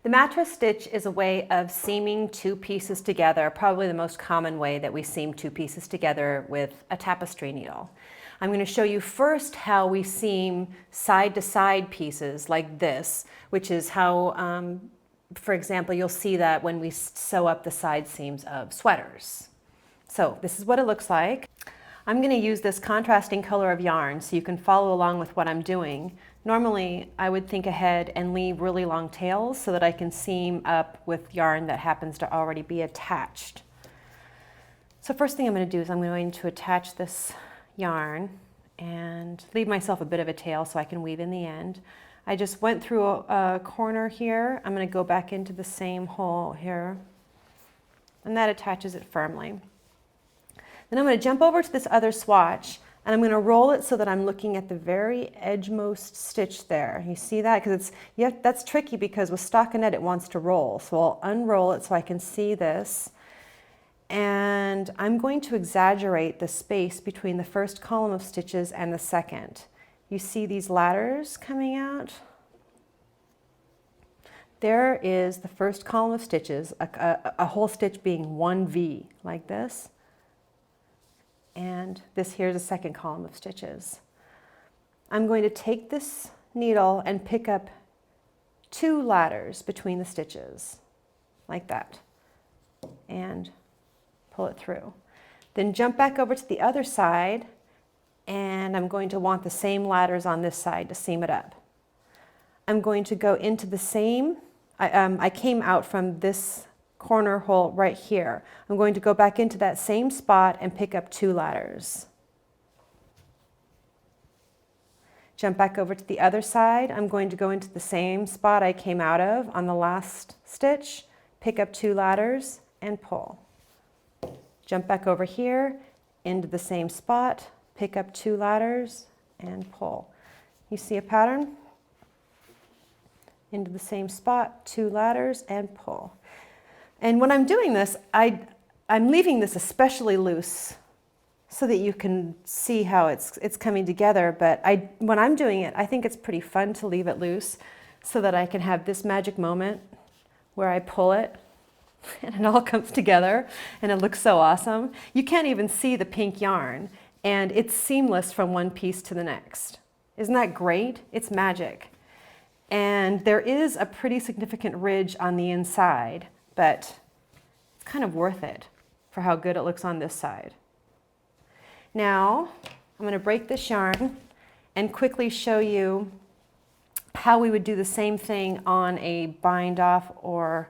The mattress stitch is a way of seaming two pieces together, probably the most common way that we seam two pieces together with a tapestry needle. I'm going to show you first how we seam side-to-side pieces like this, which is how, for example, you'll see that when we sew up the side seams of sweaters. So this is what it looks like. I'm going to use this contrasting color of yarn so you can follow along with what I'm doing. Normally, I would think ahead and leave really long tails so that I can seam up with yarn that happens to already be attached. So first thing I'm going to do is I'm going to attach this yarn and leave myself a bit of a tail so I can weave in the end. I just went through a corner here. I'm going to go back into the same hole here, and that attaches it firmly. Then I'm going to jump over to this other swatch and I'm going to roll it so that I'm looking at the very edgemost stitch there. You see that? Because that's tricky because with stockinette it wants to roll. So I'll unroll it so I can see this. And I'm going to exaggerate the space between the first column of stitches and the second. You see these ladders coming out? There is the first column of stitches, a whole stitch being one V, like this. And this here's a second column of stitches. I'm going to take this needle and pick up two ladders between the stitches, like that, and pull it through. Then jump back over to the other side, and I'm going to want the same ladders on this side to seam it up. I'm going to go into the same, I came out from this corner hole right here. I'm going to go back into that same spot and pick up two ladders. Jump back over to the other side. I'm going to go into the same spot I came out of on the last stitch, pick up two ladders and pull. Jump back over here into the same spot, pick up two ladders and pull. You see a pattern? Into the same spot, two ladders and pull. And when I'm doing this, I'm leaving this especially loose so that you can see how it's coming together. But when I'm doing it, I think it's pretty fun to leave it loose so that I can have this magic moment where I pull it and it all comes together and it looks so awesome. You can't even see the pink yarn and it's seamless from one piece to the next. Isn't that great? It's magic. And there is a pretty significant ridge on the inside, but it's kind of worth it for how good it looks on this side. Now, I'm going to break this yarn and quickly show you how we would do the same thing on a bind off or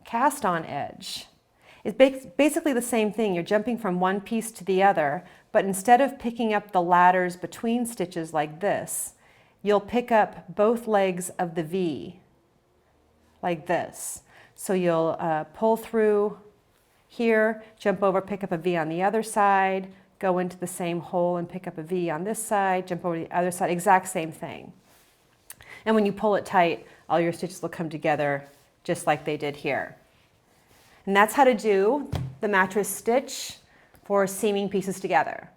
cast on edge. It's basically the same thing. You're jumping from one piece to the other, but instead of picking up the ladders between stitches like this, you'll pick up both legs of the V like this. So you'll pull through here, jump over, pick up a V on the other side, go into the same hole and pick up a V on this side, jump over to the other side, exact same thing. And when you pull it tight, all your stitches will come together just like they did here. And that's how to do the mattress stitch for seaming pieces together.